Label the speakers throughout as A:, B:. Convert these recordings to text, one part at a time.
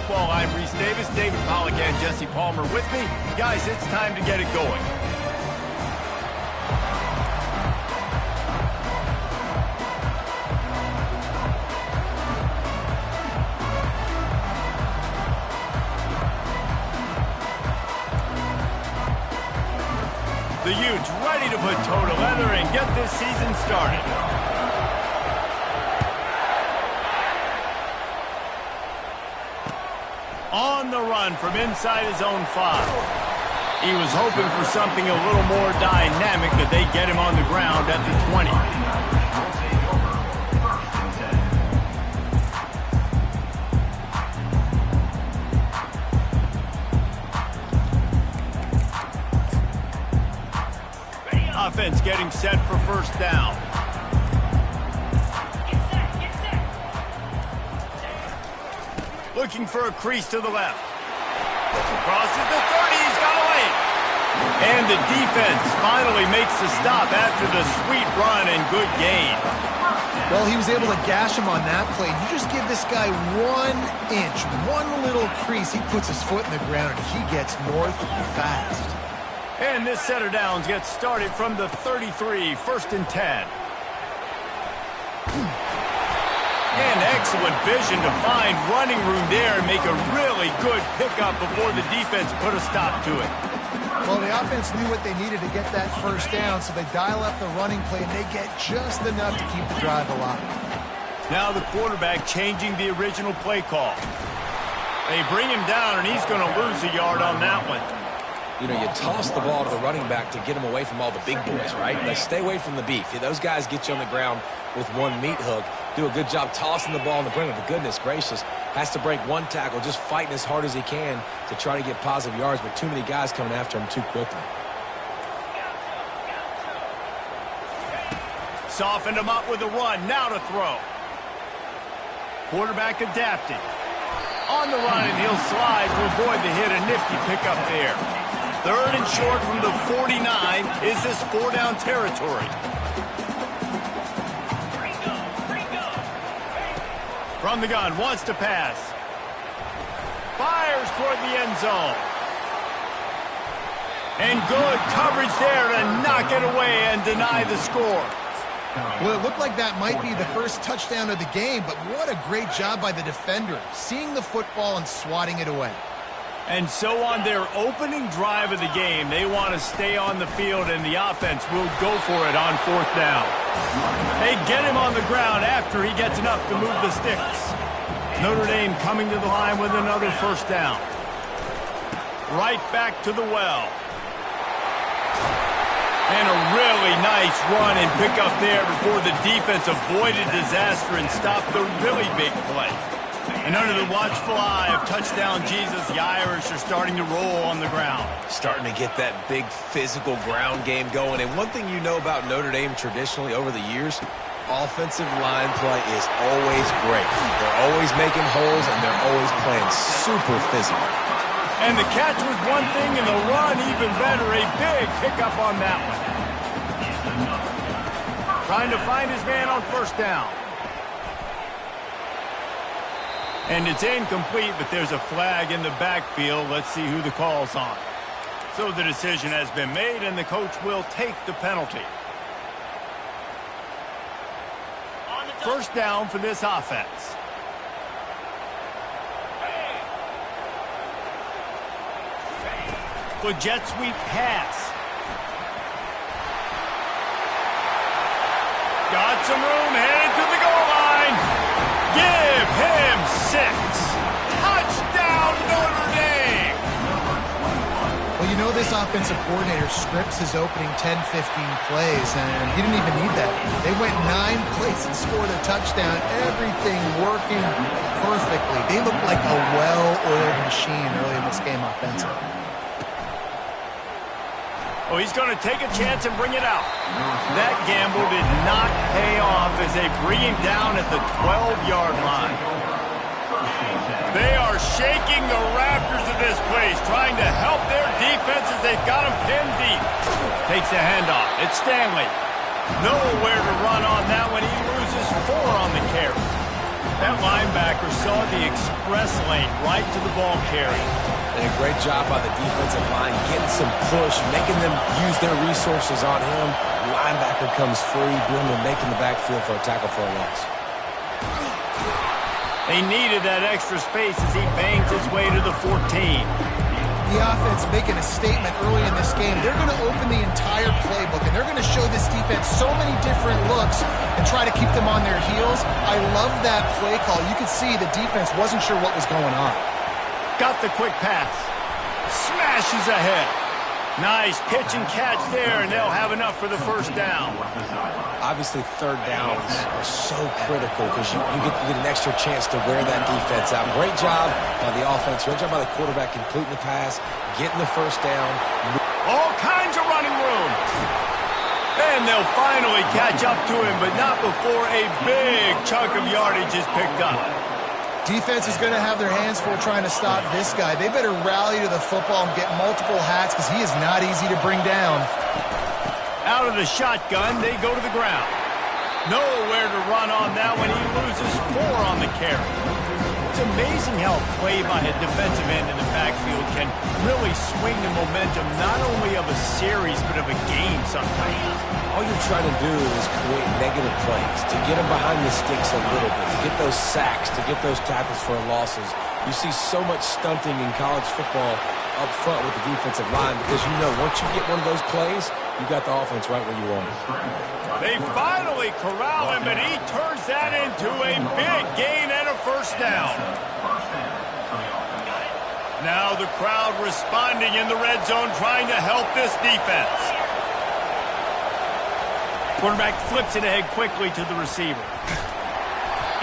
A: Football. I'm Reese Davis, David Pollack, and Jesse Palmer with me. Guys, it's time to get it going. The Utes ready to put toe to leather and get this season started. On the run from inside his own 5. He was hoping for something a little more dynamic, that they get him on the ground at the 20. Offense getting set for first down. Looking for a crease to the left. Crosses the 30, he's got away. And the defense finally makes the stop after the sweet run and good gain.
B: Well, he was able to gash him on that play. You just give this guy 1 inch, one little crease, he puts his foot in the ground and he gets north fast.
A: And this set of downs gets started from the 33, 1st and 10. And excellent vision to find running room there and make a really good pickup before the defense put a stop to it.
B: Well, the offense knew what they needed to get that first down, so they dial up the running play, and they get just enough to keep the drive alive.
A: Now the quarterback changing the original play call. They bring him down, and he's going to lose a yard on that one.
C: You know, you toss the ball to the running back to get him away from all the big boys, right? Like, stay away from the beef. Those guys get you on the ground with one meat hook. Do a good job tossing the ball in the brink. But goodness gracious, has to break one tackle, just fighting as hard as he can to try to get positive yards, but too many guys coming after him too quickly.
A: Softened him up with a run. Now to throw. Quarterback adapting. On the run, and he'll slide to avoid the hit. A nifty pickup there. 3rd and short from the 49. Is this 4-down territory? From the gun, wants to pass. Fires toward the end zone. And good coverage there to knock it away and deny the score.
B: Well, it looked like that might be the first touchdown of the game, but what a great job by the defender, seeing the football and swatting it away.
A: And so on their opening drive of the game, they want to stay on the field, and the offense will go for it on 4th down. They get him on the ground after he gets enough to move the sticks. Notre Dame coming to the line with another first down. Right back to the well. And a really nice run and pickup there before the defense avoided disaster and stopped the really big play. And under the watchful eye of touchdown Jesus, the Irish are starting to roll on the ground.
C: Starting to get that big physical ground game going. And one thing you know about Notre Dame traditionally over the years, offensive line play is always great. They're always making holes, and they're always playing super physical.
A: And the catch was one thing, and the run even better. A big pickup on that one. Trying to find his man on first down. And it's incomplete, but there's a flag in the backfield. Let's see who the call's on. So the decision has been made, and the coach will take the penalty. First down for this offense. The jet sweep pass. Got some room, headed to the goal line. Give him 6. Touchdown, Notre Dame.
B: Well, you know this offensive coordinator scripts his opening 10, 15 plays, and he didn't even need that. They went 9 plays and scored a touchdown. Everything working perfectly. They looked like a well-oiled machine early in this game offensively.
A: Oh, he's going to take a chance and bring it out. That gamble did not pay off as they bring him down at the 12-yard line. They are shaking the rafters of this place, trying to help their defense as they've got him pinned deep. Takes a handoff. It's Stanley. Nowhere to run on that one. He loses 4 on the carry. That linebacker saw the express lane right to the ball carrier.
C: And a great job by the defensive line, getting some push, making them use their resources on him. Linebacker comes free, doing the making the backfield for a tackle for a loss.
A: They needed that extra space as he bangs his way to the 14.
B: The offense making a statement early in this game. They're going to open the entire playbook, and they're going to show this defense so many different looks and try to keep them on their heels. I love that play call. You could see the defense wasn't sure what was going on.
A: Got the quick pass. Smashes ahead. Nice pitch and catch there, and they'll have enough for the first down.
C: Obviously, third downs are so critical because you get an extra chance to wear that defense out. Great job by the offense. Great job by the quarterback completing the pass, getting the first down.
A: All kinds of running room. And they'll finally catch up to him, but not before a big chunk of yardage is picked up.
B: Defense is going to have their hands full trying to stop this guy. They better rally to the football and get multiple hats because he is not easy to bring down.
A: Out of the shotgun, they go to the ground. Nowhere to run on that one. He loses 4 on the carry. It's amazing how a play by a defensive end in the backfield can really swing the momentum not only of a series but of a game sometimes.
C: All you're trying to do is create negative plays, to get them behind the sticks a little bit, to get those sacks, to get those tackles for losses. You see so much stunting in college football up front with the defensive line because you know once you get one of those plays, you got the offense right where you want it.
A: They finally corral him, but he turns that into a big gain and a first down. Now the crowd responding in the red zone, trying to help this defense. Quarterback flips it ahead quickly to the receiver.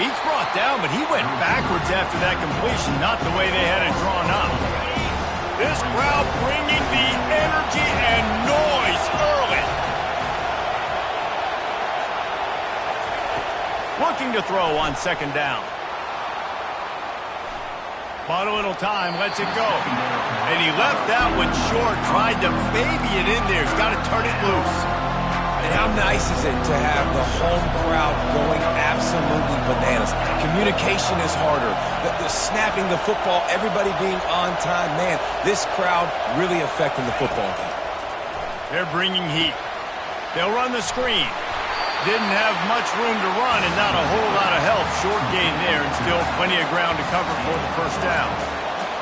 A: He's brought down, but he went backwards after that completion, not the way they had it drawn up. This crowd bringing the energy and noise early. Looking to throw on second down. Bought a little time, lets it go. And he left that one short, tried to baby it in there. He's got to turn it loose.
C: And how nice is it to have the home crowd going absolutely bananas? Communication is harder. The snapping the football, everybody being on time. Man, this crowd really affecting the football game.
A: They're bringing heat. They'll run the screen. Didn't have much room to run and not a whole lot of help. Short gain there and still plenty of ground to cover for the first down.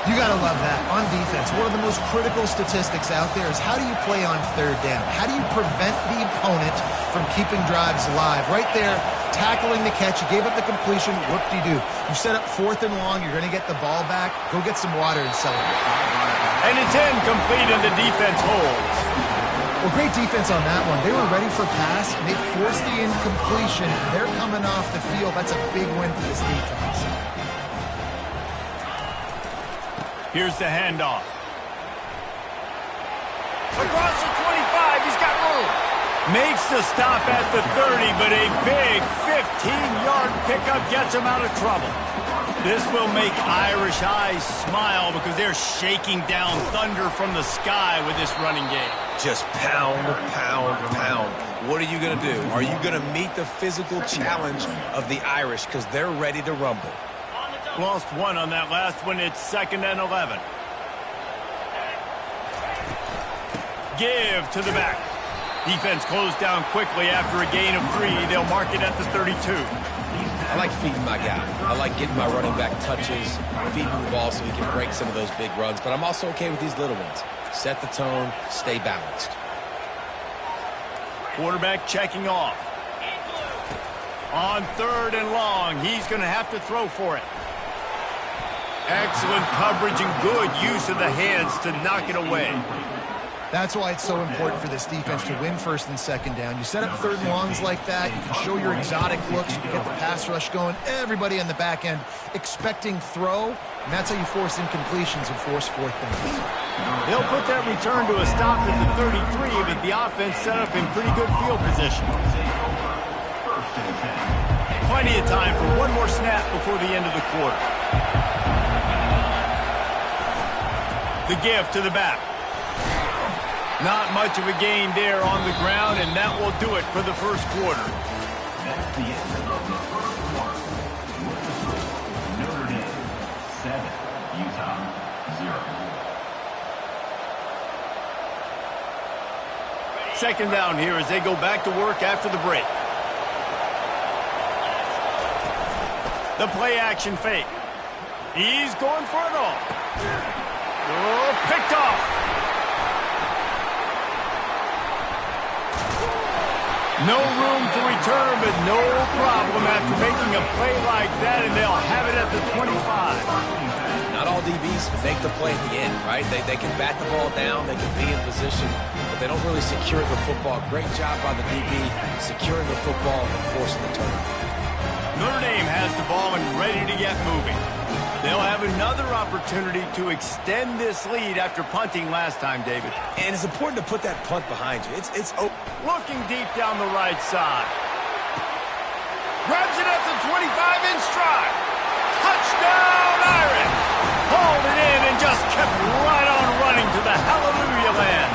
B: You got to love that. On defense, one of the most critical statistics out there is how do you play on third down? How do you prevent the opponent from keeping drives alive? Right there, tackling the catch. You gave up the completion. Whoop-de-doo. You set up 4th and long. You're going to get the ball back. Go get some water and celebrate.
A: And it's incomplete and the defense holds.
B: Well, great defense on that one. They were ready for pass, and they forced the incompletion. They're coming off the field. That's a big win for this defense.
A: Here's the handoff. Across the 25, he's got room. Makes the stop at the 30, but a big 15-yard pickup gets him out of trouble. This will make Irish eyes smile because they're shaking down thunder from the sky with this running game.
C: Just pound, pound, pound. What are you going to do? Are you going to meet the physical challenge of the Irish because they're ready to rumble?
A: Lost 1 on that last one. It's 2nd and 11. Give to the back. Defense closed down quickly after a gain of 3. They'll mark it at the 32.
C: I like feeding my guy. I like getting my running back touches, feeding the ball so he can break some of those big runs. But I'm also okay with these little ones. Set the tone, stay balanced.
A: Quarterback checking off. On 3rd and long, he's going to have to throw for it. Excellent coverage and good use of the hands to knock it away.
B: That's why it's so important for this defense to win 1st and 2nd down. You set up 3rd and longs like that. You can show your exotic looks. You can get the pass rush going. Everybody on the back end expecting throw. And that's how you force incompletions and force 4th downs.
A: They'll put that return to a stop at the 33, but the offense set up in pretty good field position. Plenty of time for one more snap before the end of the quarter. The give to the back. Not much of a gain there on the ground, and that will do it for the first quarter. Second down here as they go back to work after the break. The play action fake. He's going for it all. Oh, picked off. No room to return, but no problem after making a play like that, and they'll have it at the 25.
C: Not all DBs make the play at the end, right? They can bat the ball down, they can be in position, but they don't really secure the football. Great job by the DB securing the football and forcing the turnover.
A: Notre Dame has the ball and ready to get moving. They'll have another opportunity to extend this lead after punting last time, David.
C: And it's important to put that punt behind you. It's open.
A: Looking deep down the right side. Grabs it at the 25 in stride. Touchdown, Irish! Hauled it in and just kept right on running to the hallelujah land.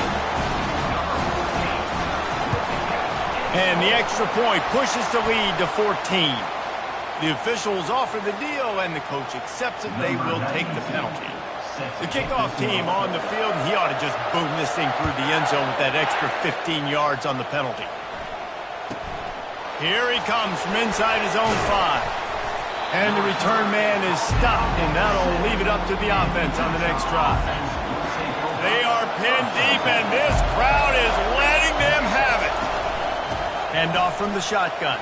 A: And the extra point pushes the lead to 14. The officials offer the deal, and the coach accepts it. They will take the penalty. The kickoff team on the field, and he ought to just boom this thing through the end zone with that extra 15 yards on the penalty. Here he comes from inside his own 5. And the return man is stopped, and that'll leave it up to the offense on the next drive. They are pinned deep, and this crowd is letting them have it. Hand off from the shotgun.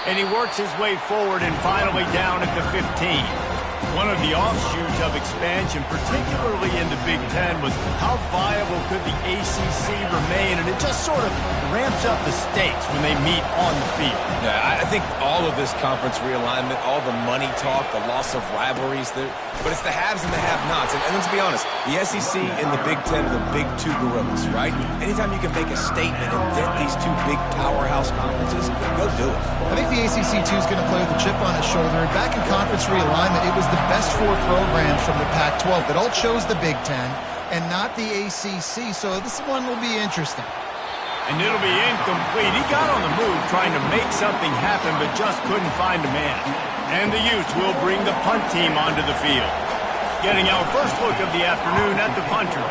A: And he works his way forward and finally down at the 15. One of the offshoots of expansion, particularly in the Big Ten, was how viable could the ACC remain, and it just sort of ramps up the stakes when they meet on the field.
C: Yeah, I think all of this conference realignment, all the money talk, the loss of rivalries, but it's the haves and the have-nots. And let's be honest, the SEC and the Big Ten are the big two gorillas, right? Anytime you can make a statement and dent these two big powerhouse conferences, go do it.
B: I think the ACC, too, is going to play with a chip on its shoulder. Back in conference realignment, it was the best 4 programs from the Pac-12 that all chose the Big Ten and not the ACC, so this one will be interesting.
A: And it'll be incomplete. He got on the move trying to make something happen, but just couldn't find a man. And the Utes will bring the punt team onto the field. Getting our first look of the afternoon at the punter.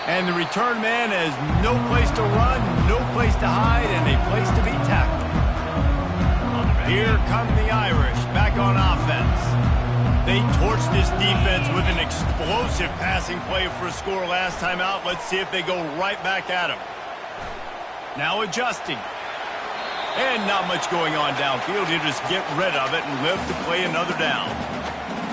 A: And the return man has no place to run, no place to hide, and a place to be tackled. Here come the Irish back on offense. They torched this defense with an explosive passing play for a score last time out. Let's see if they go right back at him. Now adjusting. And not much going on downfield. He'll just get rid of it and live to play another down.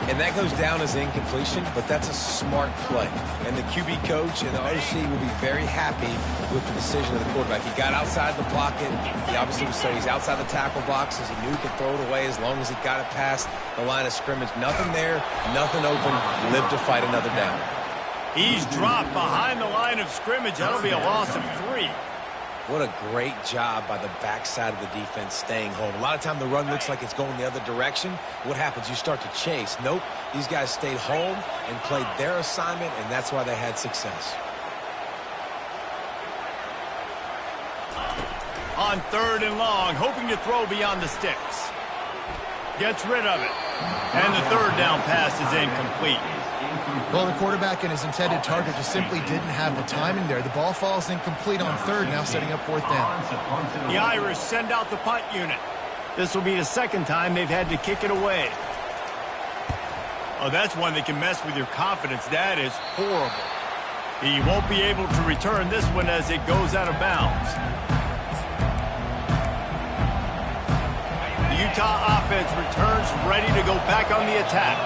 C: And that goes down as incompletion, but that's a smart play. And the QB coach and the OC will be very happy with the decision of the quarterback. He got outside the pocket. He obviously was saying he's outside the tackle boxes. He knew he could throw it away as long as he got it past the line of scrimmage. Nothing there, nothing open. Live to fight another down.
A: He's dropped behind the line of scrimmage. That'll be a loss of 3.
C: What a great job by the backside of the defense staying home. A lot of time the run looks like it's going the other direction. What happens? You start to chase. Nope. These guys stayed home and played their assignment, and that's why they had success.
A: On 3rd and long, hoping to throw beyond the sticks. Gets rid of it. And the 3rd down pass is incomplete.
B: Well, the quarterback and his intended target just simply didn't have the timing there. The ball falls incomplete on 3rd, now setting up 4th down.
A: The Irish send out the punt unit. This will be the 2nd time they've had to kick it away. Oh, that's one that can mess with your confidence. That is horrible. He won't be able to return this one as it goes out of bounds. The Utah offense returns ready to go back on the attack.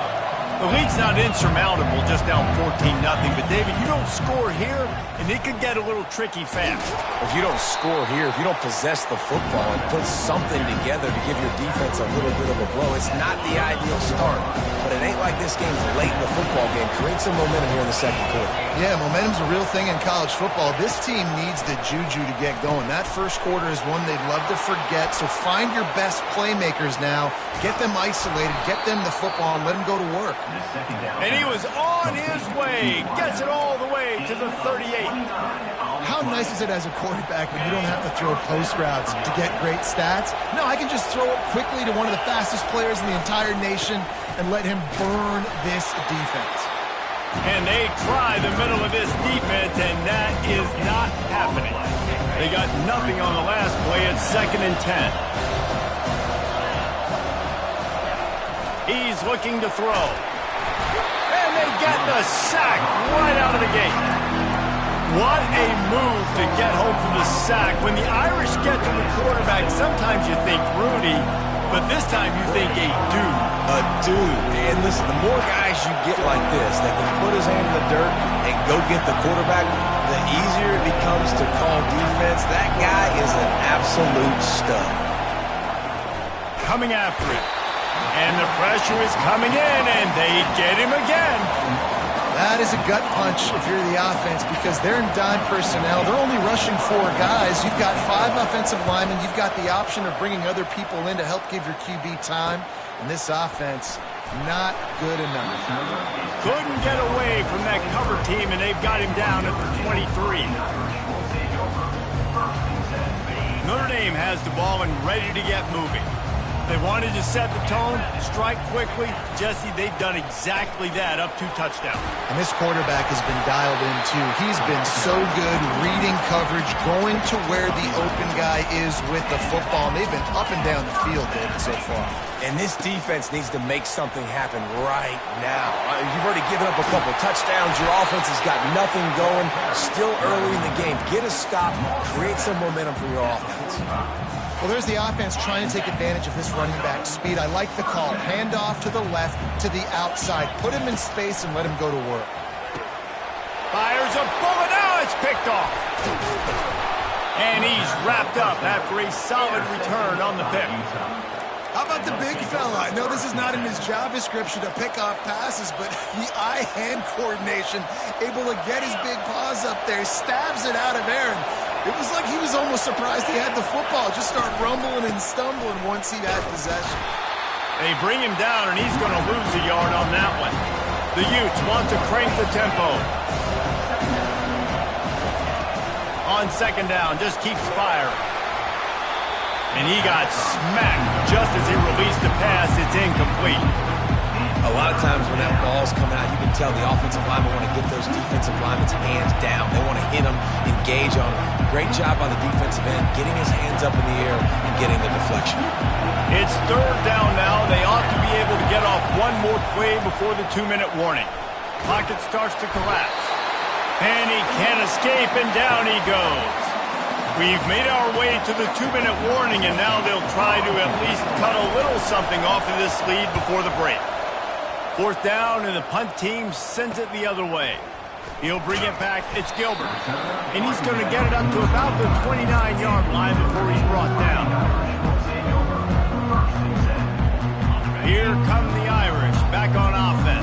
A: The lead's not insurmountable, just down 14-0. But, David, you don't score here, and it could get a little tricky fast.
C: If you don't score here, if you don't possess the football and put something together to give your defense a little bit of a blow, it's not the ideal start. But it ain't like this game's late in the football game. Create some momentum here in the 2nd quarter.
B: Yeah, momentum's a real thing in college football. This team needs the juju to get going. That 1st quarter is one they'd love to forget. So find your best playmakers now. Get them isolated. Get them the football and let them go to work.
A: And he was on his way. Gets it all the way to the 38.
B: How how nice is it as a quarterback when you don't have to throw post routes to get great stats? No, I can just throw it quickly to one of the fastest players in the entire nation and let him burn this defense.
A: And they try the middle of this defense, and that is not happening. They got nothing on the last play. It's 2nd and 10. He's looking to throw. And they get the sack right out of the gate. What a move to get home from the sack. When the Irish get to the quarterback, sometimes you think Rudy, but this time you think a dude.
C: A dude. And listen, the more guys you get like this that can put his hand in the dirt and go get the quarterback, the easier it becomes to call defense. That guy is an absolute stud.
A: Coming after it. And the pressure is coming in, and they get him again.
B: That is a gut punch if you're the offense because they're in dime personnel. They're only rushing 4 guys. You've got 5 offensive linemen. You've got the option of bringing other people in to help give your QB time. And this offense, not good enough.
A: Couldn't get away from that cover team, and they've got him down at the 23. Notre Dame has the ball and ready to get moving. They wanted to set the tone, strike quickly. Jesse, they've done exactly that, up 2 touchdowns.
B: And this quarterback has been dialed in, too. He's been so good reading coverage, going to where the open guy is with the football. And they've been up and down the field, David, so far.
C: And this defense needs to make something happen right now. You've already given up a couple touchdowns. Your offense has got nothing going. Still early in the game. Get a stop. Create some momentum for your offense.
B: Well, there's the offense trying to take advantage of this running back speed. I like the call. Hand off to the left, to the outside. Put him in space and let him go to work.
A: Fires a bullet. Now it's picked off. And he's wrapped up after a solid return on the pick.
B: How about the big fella? I know this is not in his job description to pick off passes, but the eye-hand coordination, able to get his big paws up there, stabs it out of Aaron. It was like he was almost surprised he had the football. Just start rumbling and stumbling once he had possession.
A: They bring him down, and he's going to lose a yard on that one. The Utes want to crank the tempo. On 2nd down, just keeps firing. And he got smacked just as he released the pass. It's incomplete.
C: A lot of times when that ball's coming out, you can tell the offensive linemen want to get those defensive linemen's hands down. They want to hit them, engage on them. Great job on the defensive end, getting his hands up in the air and getting the deflection.
A: It's 3rd down now. They ought to be able to get off one more play before the 2-minute warning. Pocket starts to collapse. And he can't escape, and down he goes. We've made our way to the 2-minute warning, and now they'll try to at least cut a little something off of this lead before the break. 4th down, and the punt team sends it the other way. He'll bring it back. It's Gilbert. And he's going to get it up to about the 29-yard line before he's brought down. Here come the Irish back on offense.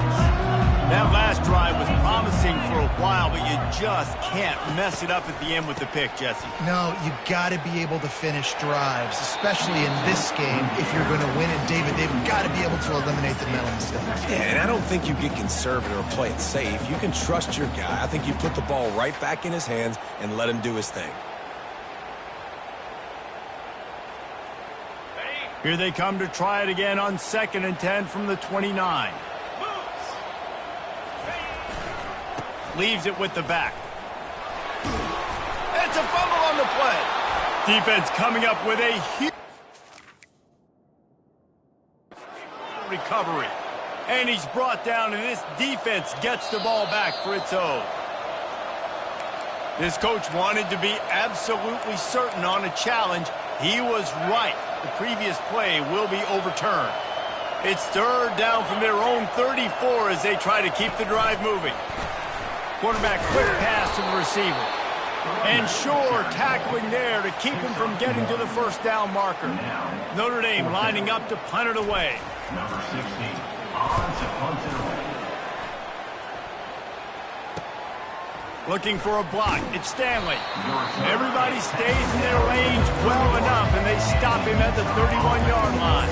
A: That last drive was promising for a while, but you just can't mess it up at the end with the pick, Jesse.
B: No, you got to be able to finish drives, especially in this game if you're going to win it. David, they've got to be able to eliminate the mental mistakes.
C: Yeah, and I don't think you get conservative or play it safe. You can trust your guy. I think you put the ball right back in his hands and let him do his thing.
A: Here they come to try it again on 2nd and 10 from the 29. Leaves it with the back. It's a fumble on the play. Defense coming up with a huge recovery. And he's brought down, and this defense gets the ball back for its own. This coach wanted to be absolutely certain on a challenge. He was right. The previous play will be overturned. It's 3rd down from their own 34 as they try to keep the drive moving. Quarterback quick pass to the receiver. And sure, tackling there to keep him from getting to the 1st down marker. Notre Dame lining up to punt it away.
D: Number 60, on to punt it away.
A: Looking for a block. It's Stanley. Everybody stays in their lanes well enough, and they stop him at the 31-yard line.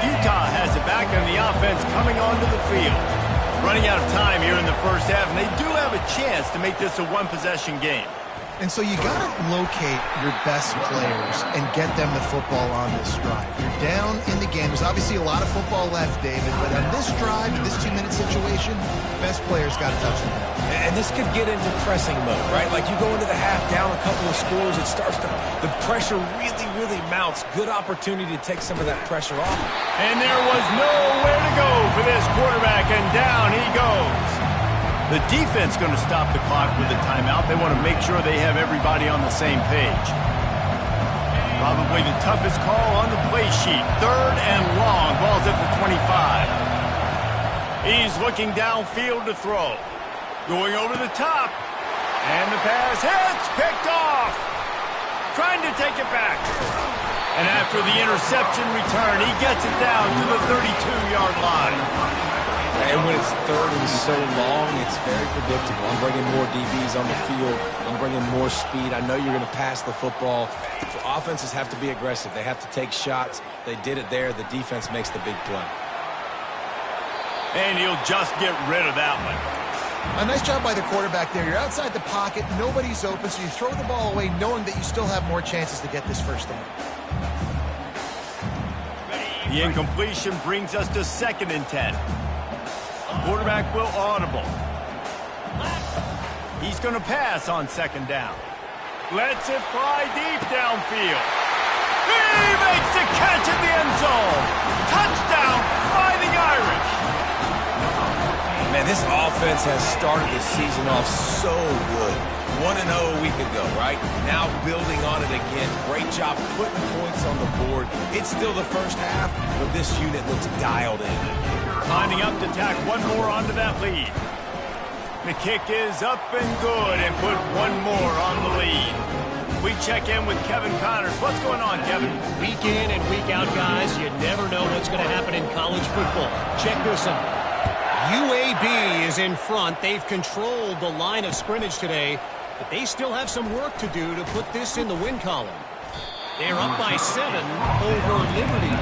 A: Utah has it back, and the offense coming onto the field. Running out of time here in the first half, and they do have a chance to make this a one-possession game.
B: And so you got to locate your best players and get them the football on this drive. You're down in the game. There's obviously a lot of football left, David, but on this drive, in this 2-minute situation, best players got to touch the ball.
C: And this could get into pressing mode, right? Like you go into the half down a couple of scores, it starts to, the pressure really mounts. Good opportunity to take some of that pressure off.
A: And there was nowhere to go for this quarterback, and down he goes. The defense going to stop the clock with a timeout. They want to make sure they have everybody on the same page. Probably the toughest call on the play sheet. 3rd and long. Ball's at the 25. He's looking downfield to throw. Going over the top. And the pass hits. Picked off. Trying to take it back. And after the interception return, he gets it down to the 32-yard line.
C: And when it's 3rd and so long, it's very predictable. I'm bringing more DBs on the field. I'm bringing more speed. I know you're going to pass the football. So offenses have to be aggressive. They have to take shots. They did it there. The defense makes the big play.
A: And he'll just get rid of that one.
B: A nice job by the quarterback there. You're outside the pocket. Nobody's open, so you throw the ball away knowing that you still have more chances to get this first down.
A: The incompletion brings us to 2nd and 10. Quarterback will audible. He's going to pass on 2nd down. Lets it fly deep downfield. He makes the catch in the end zone. Touchdown, Fighting Irish.
C: Man, this offense has started the season off so good. 1-0 a week ago, right? Now building on it again. Great job putting points on the board. It's still the first half, but this unit looks dialed in.
A: Lining up to tack one more onto that lead. The kick is up and good, and put one more on the lead. We check in with Kevin Connors. What's going on, Kevin?
E: Week in and week out, guys, you never know what's going to happen in college football. Check this out. UAB is in front. They've controlled the line of scrimmage today, but they still have some work to do to put this in the win column. They're up by 7 over Liberty.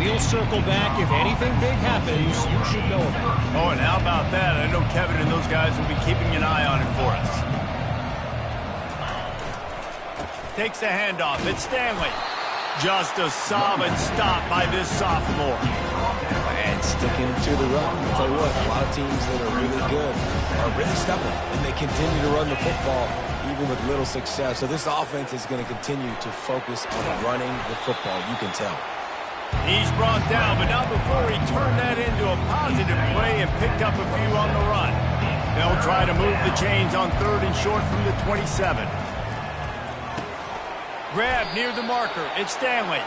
E: We'll circle back. If anything big happens, you should know about it.
A: Oh, and how about that? I know Kevin and those guys will be keeping an eye on it for us. Takes the handoff. It's Stanley. Just a solid stop by this sophomore.
C: And sticking to the run. I'll tell you what, a lot of teams that are really good are really stubborn, and they continue to run the football even with little success. So this offense is going to continue to focus on running the football. You can tell.
A: He's brought down, but not before he turned that into a positive play and picked up a few on the run. They'll try to move the chains on 3rd and short from the 27. Grab near the marker. It's Stanley.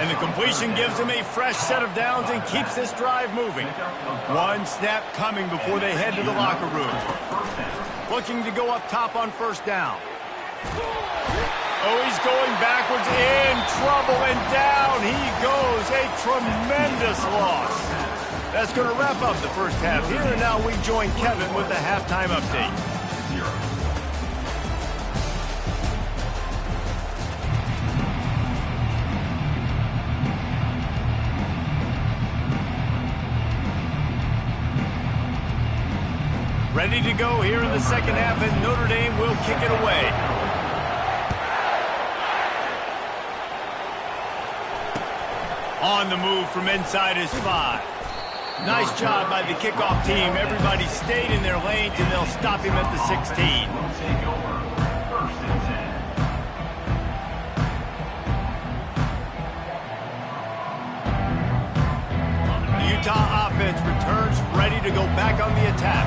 A: And the completion gives him a fresh set of downs and keeps this drive moving. One snap coming before they head to the locker room. Looking to go up top on 1st down. Oh, he's going backwards, in trouble, and down he goes. A tremendous loss. That's going to wrap up the first half here, and now we join Kevin with the halftime update. Ready to go here in the second half, and Notre Dame will kick it away. On the move from inside his 5. Nice job by the kickoff team. Everybody stayed in their lanes, and they'll stop him at the 16. The Utah offense returns ready to go back on the attack.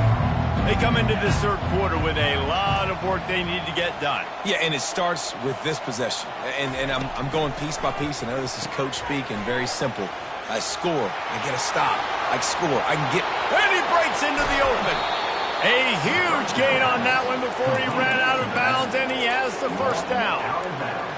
A: They come into this 3rd quarter with a lot of work they need to get done.
C: Yeah, and it starts with this possession. And I'm going piece by piece. I know this is coach speak and very simple. I score. I get a stop. I score. I can get...
A: And he breaks into the open. A huge gain on that one before he ran out of bounds, and he has the 1st down.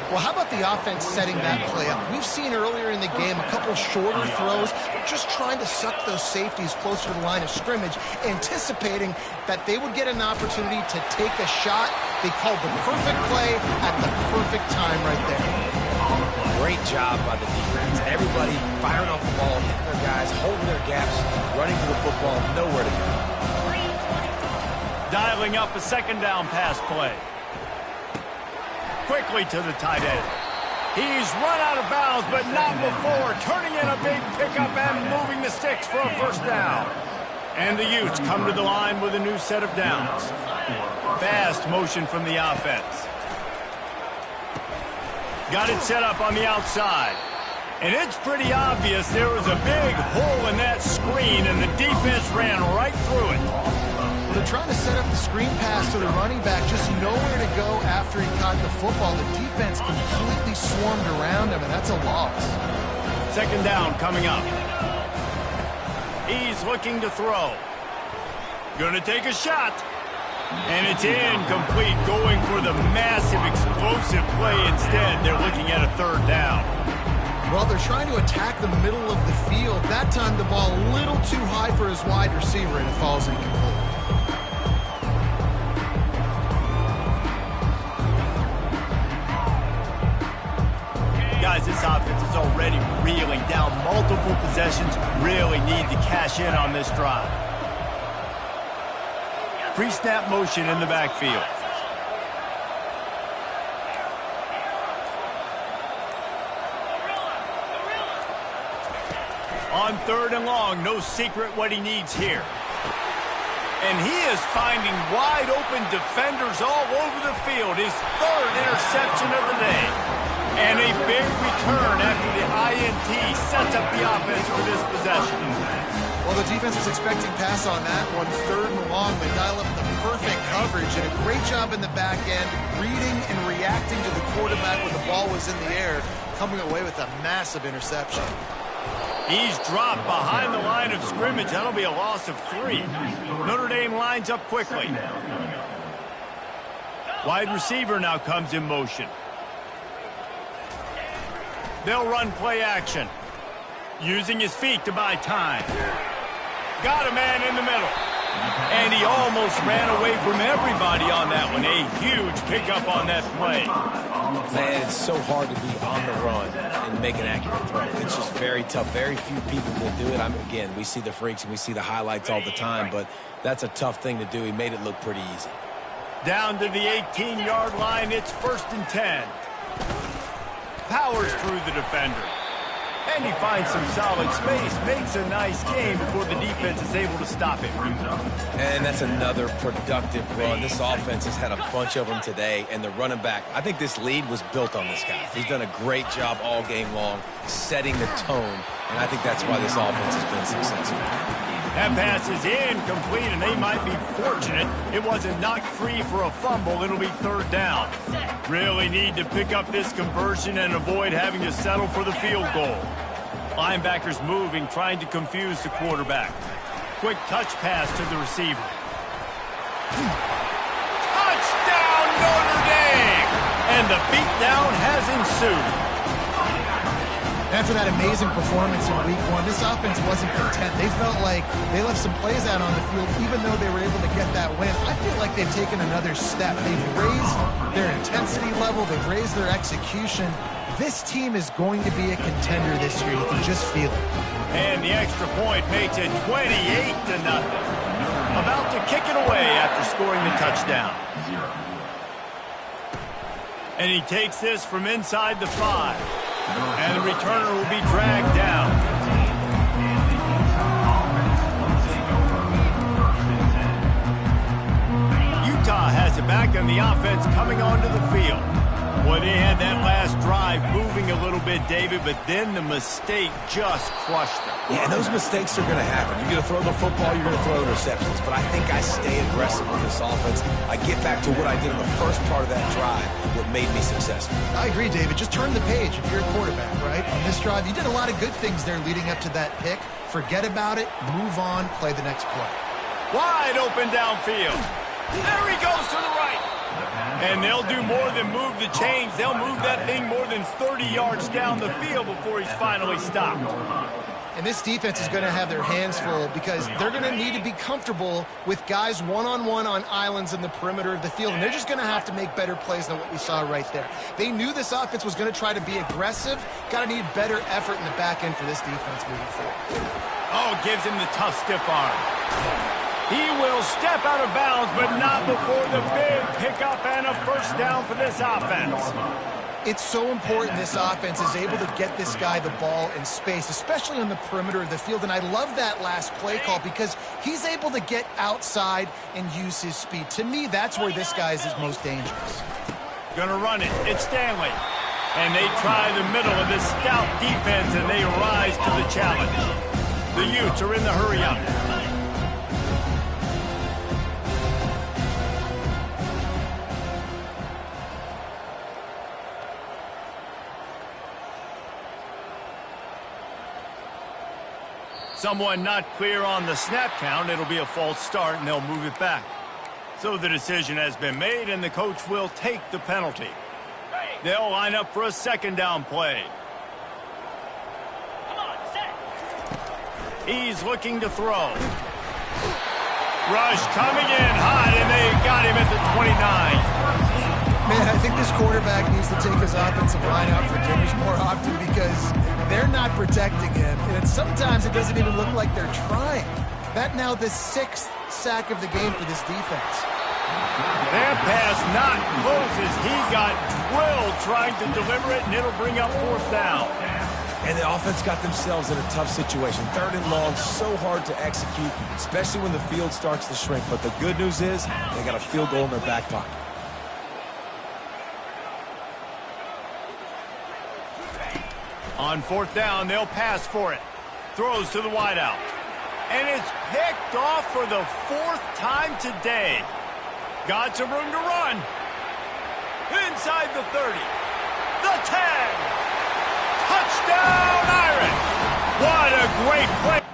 B: Well, how about the offense setting that play up? We've seen earlier in the game a couple shorter throws. They're just trying to suck those safeties closer to the line of scrimmage, anticipating that they would get an opportunity to take a shot. They called the perfect play at the perfect time right there.
C: Great job by the defense. Everybody firing off the ball, hitting their guys, holding their gaps, running to the football, nowhere to go.
A: Dialing up a second down pass play. Quickly to the tight end. He's run out of bounds, but not before turning in a big pickup and moving the sticks for a first down. And the Utes come to the line with a new set of downs. Fast motion from the offense. Got it set up on the outside. And it's pretty obvious there was a big hole in that screen, and the defense ran right through it.
B: Well, they're trying to set up the screen pass to the running back, just nowhere to go after he caught the football. The defense completely swarmed around him, and that's a loss.
A: Second down coming up. He's looking to throw. Gonna take a shot. And it's incomplete, going for the massive explosive play instead. They're looking at a third down.
B: Well, they're trying to attack the middle of the field. That time the ball a little too high for his wide receiver, and it falls incomplete.
A: Guys, this offense is already reeling down multiple possessions. Really need to cash in on this drive. Pre-snap motion in the backfield. On third and long, no secret what he needs here. And he is finding wide open defenders all over the field. His third interception of the day. And a big return after the INT sets up the offense for this possession.
B: Well, the defense was expecting pass on that one. Third and long, they dial up the perfect coverage, and a great job in the back end, reading and reacting to the quarterback when the ball was in the air, coming away with a massive interception.
A: He's dropped behind the line of scrimmage. That'll be a loss of 3. Notre Dame lines up quickly. Wide receiver now comes in motion. They'll run play action. Using his feet to buy time. Got a man in the middle. And he almost ran away from everybody on that one. A huge pickup on that play.
C: Man, it's so hard to be on the run and make an accurate throw. It's just very tough. Very few people will do it. Again, we see the freaks and we see the highlights all the time, but that's a tough thing to do. He made it look pretty easy.
A: Down to the 18-yard line. It's 1st and 10. Powers through the defender. And he finds some solid space, makes a nice game before the defense is able to stop it.
C: And that's another productive run. This offense has had a bunch of them today, and the running back, I think this lead was built on this guy. He's done a great job all game long, setting the tone, and I think that's why this offense has been successful.
A: That pass is incomplete, and they might be fortunate it wasn't knocked free for a fumble. It'll be third down. Really need to pick up this conversion and avoid having to settle for the field goal. Linebackers moving, trying to confuse the quarterback. Quick touch pass to the receiver. Touchdown, Notre Dame! And the beatdown has ensued.
B: After that amazing performance in week 1, this offense wasn't content. They felt like they left some plays out on the field, even though they were able to get that win. I feel like they've taken another step. They've raised their intensity level. They've raised their execution. This team is going to be a contender this year. You can just feel it.
A: And the extra point makes it 28-0. About to kick it away after scoring the touchdown. And he takes this from inside the 5. And the returner will be dragged down. Utah has it back on the offense coming onto the field. Boy, they had that last drive moving a little bit, David, but then the mistake just crushed them.
C: Yeah, and those mistakes are going to happen. You're going to throw the football, you're going to throw interceptions, but I think I stay aggressive with this offense. I get back to what I did in the first part of that drive, what made me successful.
B: I agree, David. Just turn the page if you're a quarterback, right? On this drive, you did a lot of good things there leading up to that pick. Forget about it, move on, play the next play.
A: Wide open downfield. There he goes to the right. And they'll do more than move the chains. They'll move that thing more than 30 yards down the field before he's finally stopped.
B: And this defense is going to have their hands full because they're going to need to be comfortable with guys one-on-one on islands in the perimeter of the field, and they're just going to have to make better plays than what we saw right there. They knew this offense was going to try to be aggressive. Got to need better effort in the back end for this defense moving forward.
A: Oh, gives him the tough stiff arm. He will step out of bounds, but not before the big pickup and a first down for this offense.
B: It's so important this offense is able to get this guy the ball in space, especially on the perimeter of the field. And I love that last play call because he's able to get outside and use his speed. To me, that's where this guy is most dangerous.
A: Gonna run it. It's Stanley. And they try the middle of this stout defense, and they rise to the challenge. The Utes are in the hurry-up. Someone not clear on the snap count. It'll be a false start, and they'll move it back. So the decision has been made, and the coach will take the penalty. They'll line up for a second down play. He's looking to throw. Rush coming in hot, and they got him at the 29.
B: Man, I think this quarterback needs to take his offensive line out for dinners more often because they're not protecting him. And sometimes it doesn't even look like they're trying. That now the 6th sack of the game for this defense.
A: That pass not close as he got drilled trying to deliver it, and it'll bring up fourth down.
C: And the offense got themselves in a tough situation. 3rd and long, so hard to execute, especially when the field starts to shrink. But the good news is they got a field goal in their back pocket.
A: On 4th down, they'll pass for it. Throws to the wideout. And it's picked off for the 4th time today. Got some room to run. Inside the 30. The 10. Touchdown, Irish. What a great play.